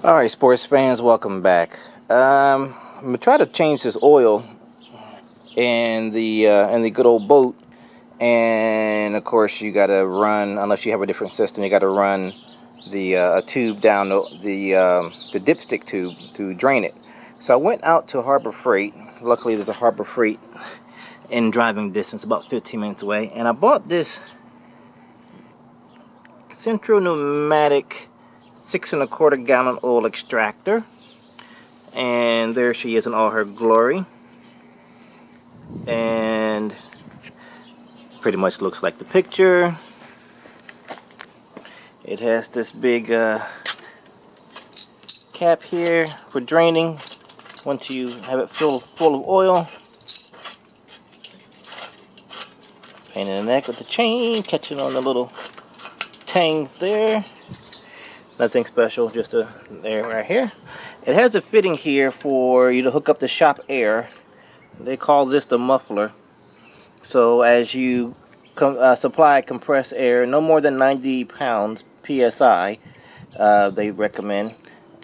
Alright, sports fans, welcome back. I'm gonna try to change this oil in the good old boat, and of course you gotta run, unless you have a different system, you gotta run the a tube down the dipstick tube to drain it. So I went out to Harbor Freight. Luckily there's a Harbor Freight in driving distance, about 15 minutes away, and I bought this Central Pneumatic 6 1/4 gallon oil extractor, and there she is in all her glory, and pretty much looks like the picture. It has this big cap here for draining once you have it full of oil. Pain in the neck with the chain catching on the little tangs there. Nothing special, just there right here. It has a fitting here for you to hook up the shop air. They call this the muffler. So as you supply compressed air, no more than 90 pounds PSI, they recommend.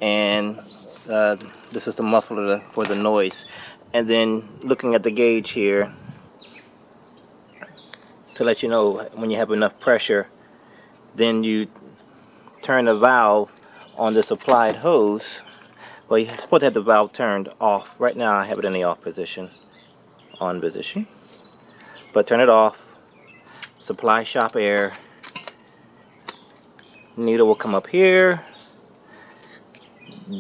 And this is the muffler for the noise. And then looking at the gauge here to let you know when you have enough pressure, then you turn the valve on the supplied hose. Well, you're supposed to have the valve turned off. Right now I have it in the off position, on position. But turn it off, supply shop air. Needle will come up here,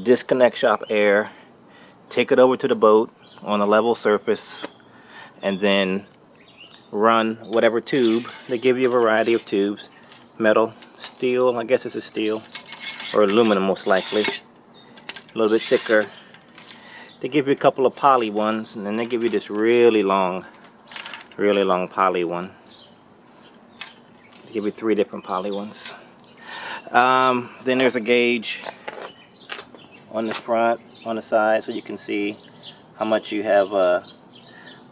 disconnect shop air, take it over to the boat on a level surface, and then run whatever tube. They give you a variety of tubes, metal, steel, I guess this is steel, or aluminum most likely, a little bit thicker. They give you a couple of poly ones, and then they give you this really long poly one. They give you 3 different poly ones. Then there's a gauge on the front, on the side, so you can see how much you have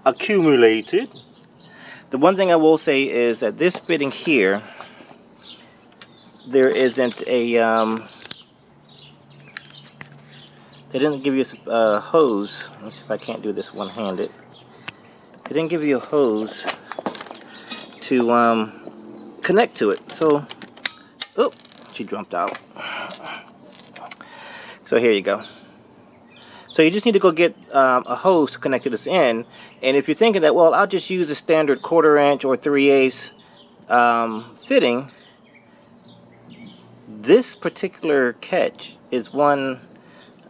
accumulated. The one thing I will say is that this fitting here, there isn't a they didn't give you a hose. Let's see if I can't do this one-handed. They didn't give you a hose to connect to it. So, oh, she jumped out. So here you go. So you just need to go get a hose to connect to this end. And if you're thinking that, well, I'll just use a standard 1/4 inch or 3/8 fitting, this particular catch is one,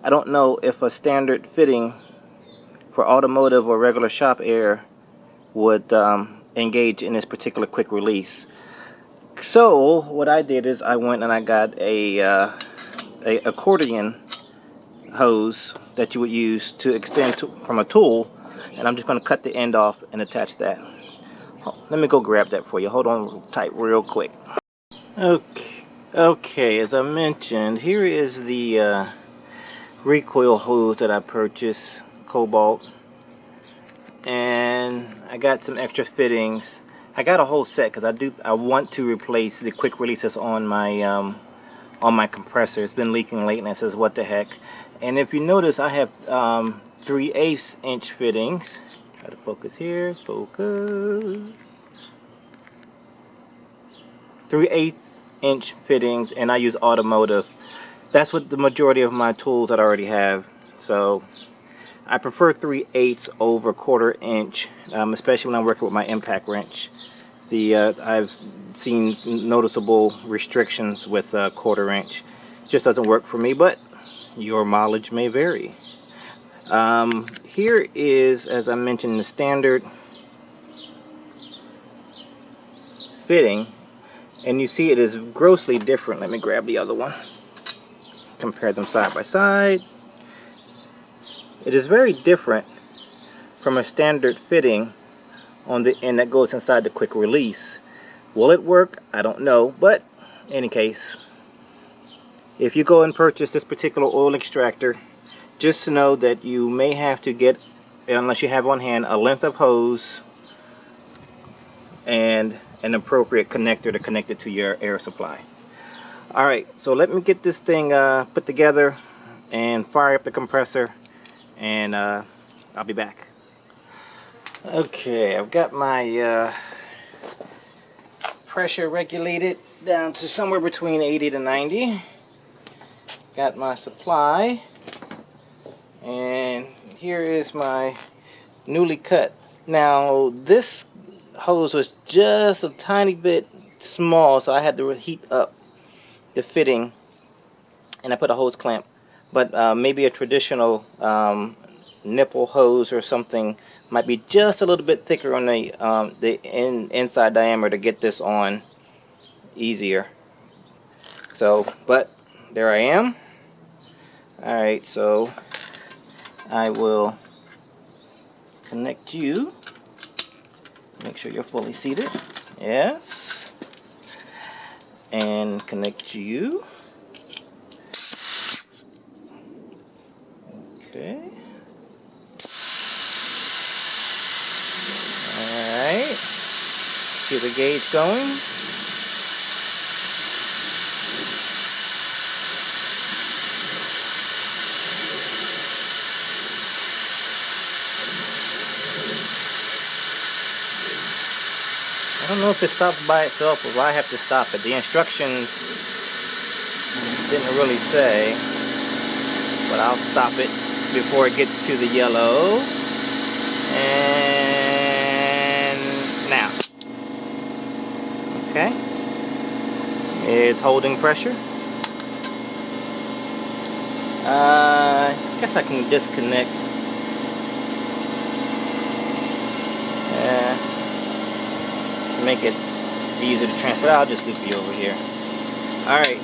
I don't know if a standard fitting for automotive or regular shop air would engage in this particular quick release. So what I did is I went and I got a accordion hose that you would use to extend from a tool, and I'm just going to cut the end off and attach that. Let me go grab that for you. Hold on tight real quick. Okay, as I mentioned, here is the recoil hose that I purchased, Cobalt, and I got some extra fittings. I got a whole set because I want to replace the quick releases on my compressor. It's been leaking lately, and it says what the heck. And if you notice, I have 3/8 inch fittings. Try to focus here. Focus. 3/8 inch fittings, and I use automotive. That's what the majority of my tools that I already have. So I prefer 3/8 over 1/4 inch, especially when I'm working with my impact wrench. I've seen noticeable restrictions with 1/4 inch. It just doesn't work for me, but your mileage may vary. Here is, as I mentioned, the standard fitting, and you see it is grossly different. Let me grab the other one. Compare them side by side. It is very different from a standard fitting on the end that goes inside the quick release. Will it work? I don't know, but in any case, if you go and purchase this particular oil extractor, just to know that you may have to get, unless you have on hand, a length of hose and an appropriate connector to connect it to your air supply. Alright, so let me get this thing put together. and fire up the compressor, and I'll be back. Okay, I've got my pressure regulated down to somewhere between 80 to 90. Got my supply, and here is my newly cut. Now this hose was just a tiny bit small, so I had to heat up the fitting, and I put a hose clamp. But maybe a traditional nipple hose or something might be just a little bit thicker on the inside diameter to get this on easier. So, but there I am. Alright, so I will connect you. Make sure you're fully seated. Yes. And connect you. Okay. Alright. See the gauge going. I don't know if it stops by itself or I have to stop it. The instructions didn't really say, but I'll stop it before it gets to the yellow. And now. Okay. It's holding pressure. I guess I can disconnect. Make it easier to transfer. I'll just loop you over here. Alright,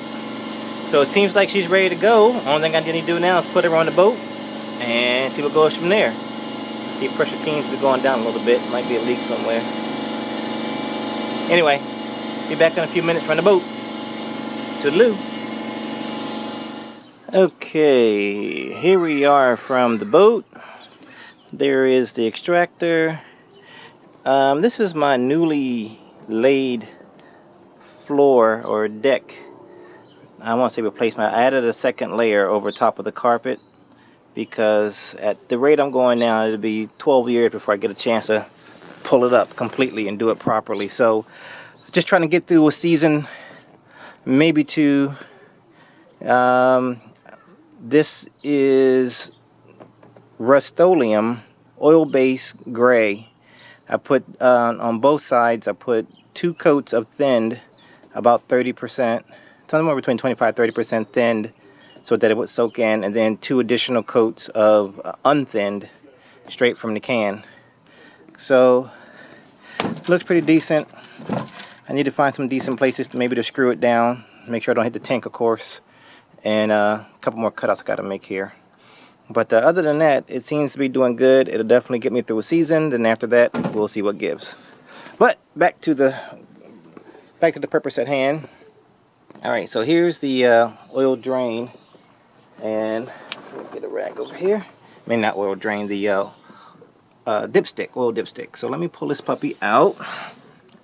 so it seems like she's ready to go. Only thing I need to do now is put her on the boat and see what goes from there. See, pressure seems to be going down a little bit. Might be a leak somewhere. Anyway, be back in a few minutes from the boat. Toodaloo. Okay, here we are from the boat. There is the extractor. This is my newly laid floor or deck. I want to say replacement. I added a second layer over top of the carpet because at the rate I'm going now, it'll be 12 years before I get a chance to pull it up completely and do it properly. So just trying to get through a season, maybe two. This is Rust-Oleum oil-based gray. I put on both sides, I put 2 coats of thinned, about 30%, somewhere between 25-30% thinned, so that it would soak in, and then 2 additional coats of unthinned, straight from the can. So it looks pretty decent. I need to find some decent places to maybe to screw it down, make sure I don't hit the tank, of course, and a couple more cutouts I got to make here. But other than that, it seems to be doing good. It'll definitely get me through a season. Then after that, we'll see what gives. But back to the purpose at hand. All right, so here's the oil drain, and let me get a rag over here. I mean, not oil drain, the dipstick, oil dipstick. So let me pull this puppy out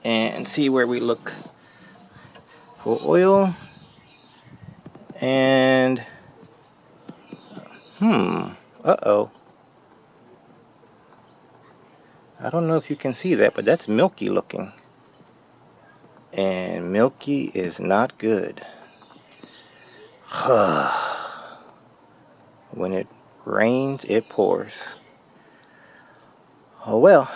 and see where we look for oil. And uh-oh. I don't know if you can see that, but that's milky looking. And milky is not good. When it rains, it pours. Oh well.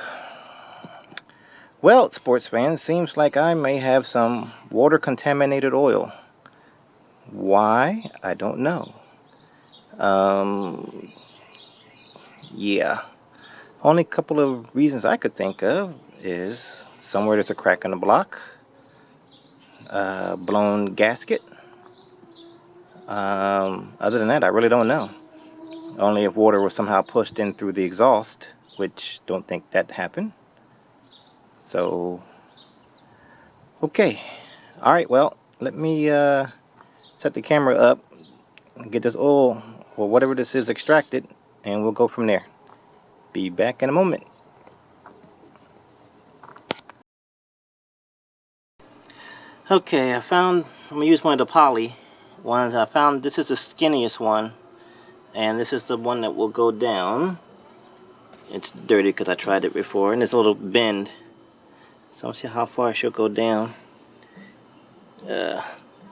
Well, sports fans, seems like I may have some water contaminated oil. Why? I don't know. Yeah. Only couple of reasons I could think of is somewhere there's a crack in the block, blown gasket. Other than that, I really don't know. Only if water was somehow pushed in through the exhaust, which don't think that happened. So, okay. Alright, well, let me set the camera up and get this oil, or whatever this is, extracted, and we'll go from there. Be back in a moment. Okay, I'm going to use one of the poly ones. I found this is the skinniest one. and this is the one that will go down. It's dirty because I tried it before, and there's a little bend, so I'll see how far she'll go down.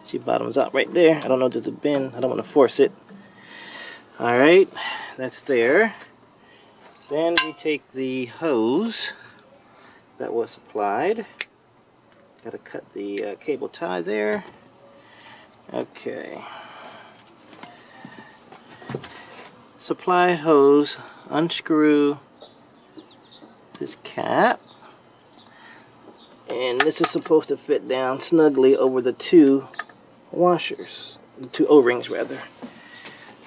She bottoms out right there. I don't know if there's a bend. I don't want to force it. Alright, that's there. Then we take the hose that was supplied. Gotta cut the cable tie there. Okay. Supply hose, unscrew this cap, and this is supposed to fit down snugly over the two washers, the two O-rings rather.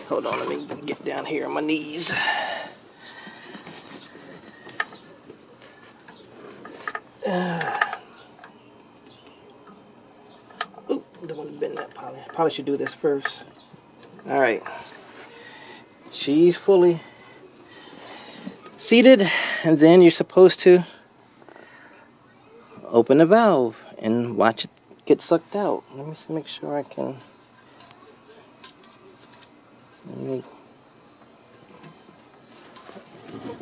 Hold on, let me get down here on my knees. Oop, don't want to bend that poly. Probably should do this first. Alright. She's fully seated, and then you're supposed to open the valve and watch it get sucked out. Let me see, make sure I can. Let me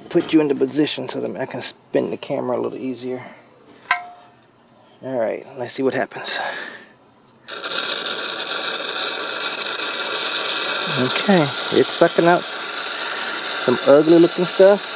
put you into position so that I can spin the camera a little easier. Alright, let's see what happens. Okay, it's sucking out some ugly looking stuff.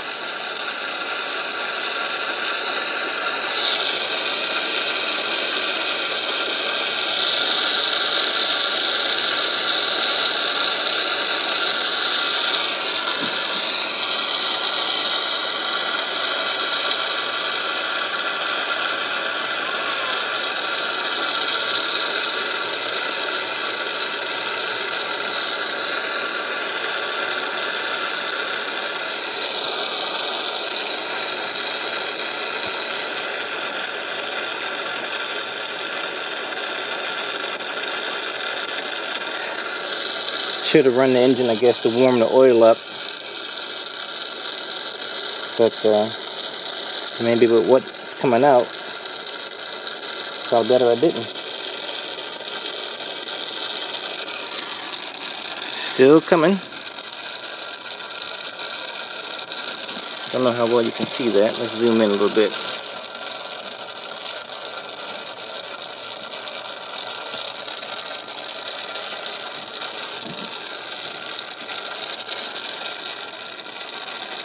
Should have run the engine, I guess, to warm the oil up. But maybe with what's coming out, probably better I didn't. Still coming. Don't know how well you can see that. Let's zoom in a little bit.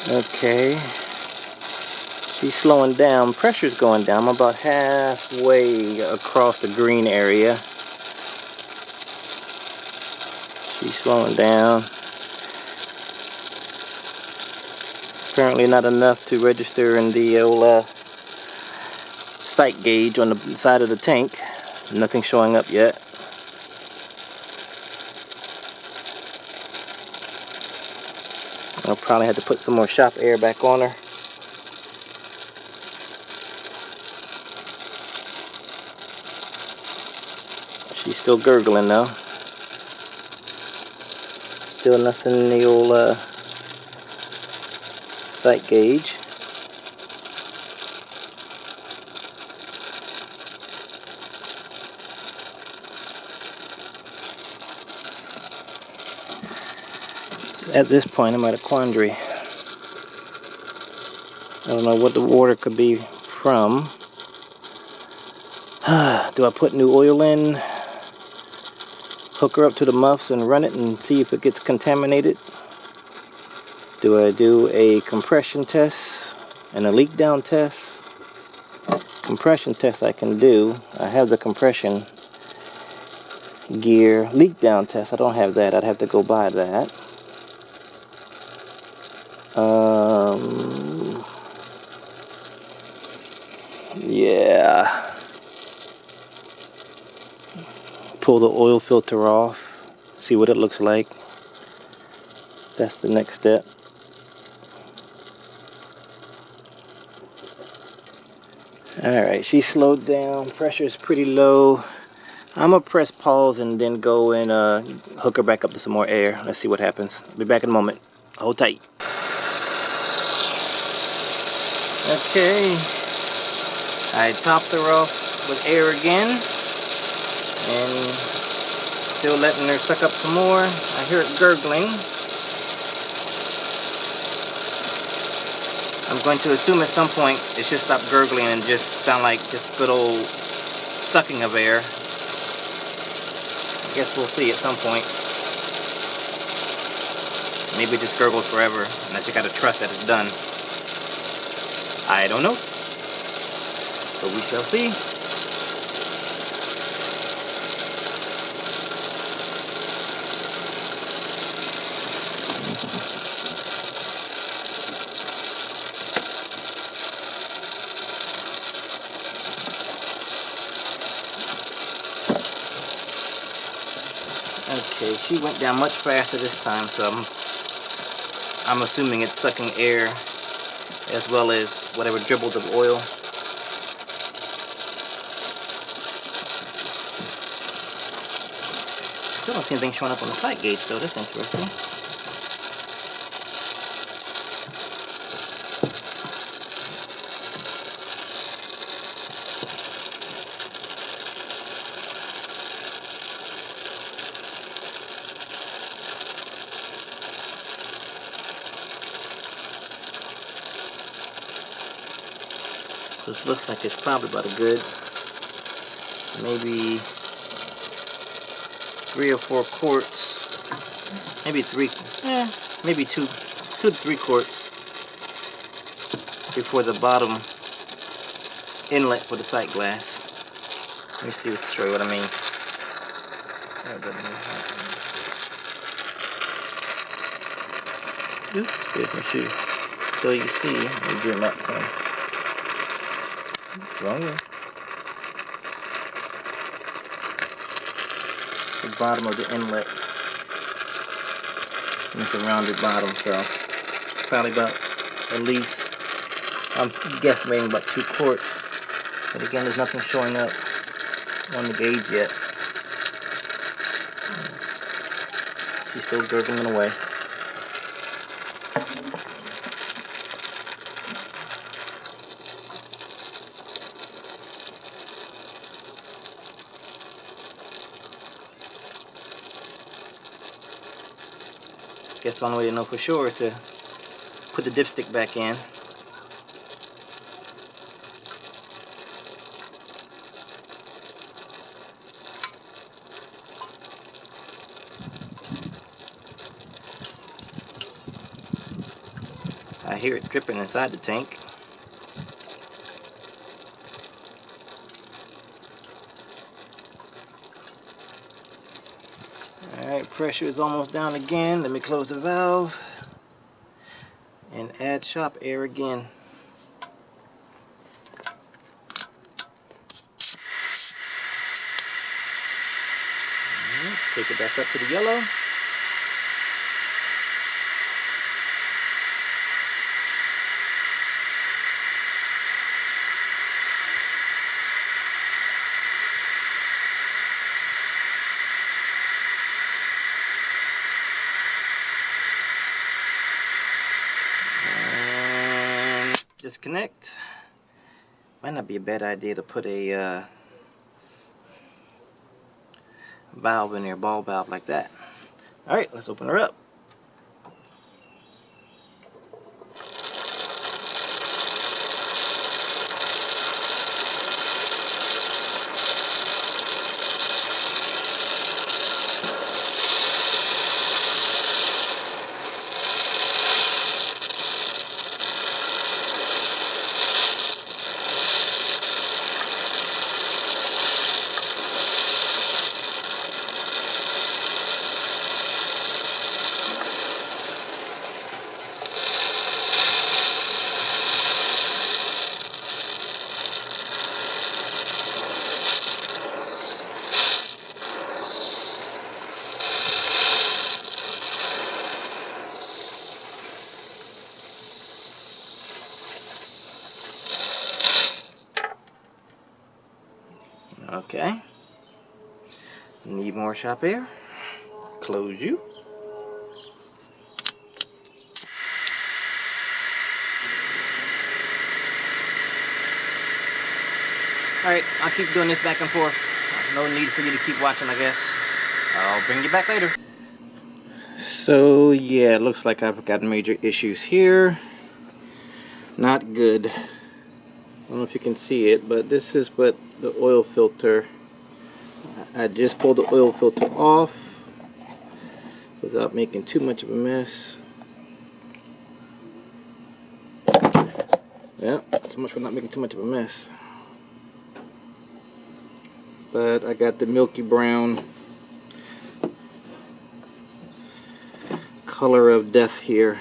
Okay, she's slowing down. Pressure's going down. I'm about halfway across the green area. She's slowing down. Apparently not enough to register in the old sight gauge on the side of the tank. Nothing showing up yet. I'll probably have to put some more shop air back on her. She's still gurgling though. Still nothing in the old sight gauge. At this point, I'm at a quandary. I don't know what the water could be from. Do I put new oil in, hook her up to the muffs and run it and see if it gets contaminated? Do I do a compression test and a leak down test? Compression test I can do. I have the compression gear. Leak down test, I don't have that. I'd have to go buy that. Yeah. Pull the oil filter off, see what it looks like. That's the next step. Alright, she slowed down. Pressure is pretty low. I'm gonna press pause and then go and hook her back up to some more air. Let's see what happens. Be back in a moment. Hold tight. Okay, I topped her off with air again, and still letting her suck up some more. I hear it gurgling. I'm going to assume at some point it should stop gurgling and just sound like just good old sucking of air. I guess we'll see at some point. Maybe it just gurgles forever and that you gotta trust that it's done. I don't know, but we shall see. Okay, she went down much faster this time, so I'm assuming it's sucking air as well as whatever dribbles of oil. Still don't see anything showing up on the sight gauge though. That's interesting. This looks like it's probably about a good maybe 3 or 4 quarts, maybe 3, maybe 2 to 3 quarts before the bottom inlet for the sight glass. Let me see, show you what I mean. Oops, here's my shoe. So you see, let me zoom out some. Wrong way. The bottom of the inlet. And it's a rounded bottom, so it's probably about at least, I'm guesstimating about 2 quarts. But again, there's nothing showing up on the gauge yet. She's still gurgling away. Guess the only way to know for sure is to put the dipstick back in. I hear it dripping inside the tank. Alright, pressure is almost down again. Let me close the valve and add shop air again. Take it back up to the yellow. Disconnect. Might not be a bad idea to put a valve in there, ball valve like that. Alright, let's open her up. Okay. Need more shop air. Close you. Alright, I'll keep doing this back and forth. No need for you to keep watching, I guess. I'll bring you back later. So, yeah, it looks like I've got major issues here. Not good. I don't know if you can see it, but this is what the oil filter. I just pulled the oil filter off without making too much of a mess. Yeah, so much for not making too much of a mess. But I got the milky brown color of death here.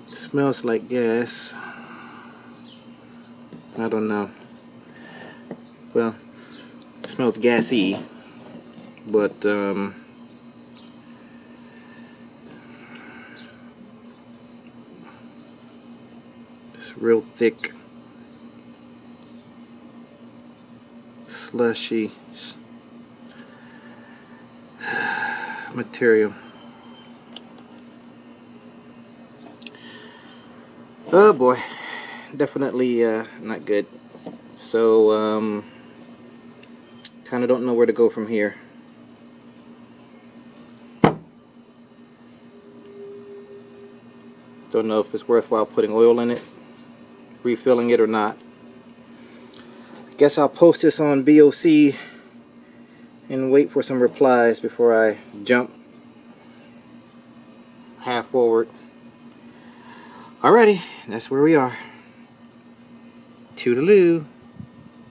It smells like gas. I don't know. Well, it smells gassy, but it's real thick, slushy material. Oh boy, definitely not good. So kind of don't know where to go from here. Don't know if it's worthwhile putting oil in it, refilling it or not. Guess I'll post this on BOC and wait for some replies before I jump half forward. Alrighty, that's where we are. Toodaloo.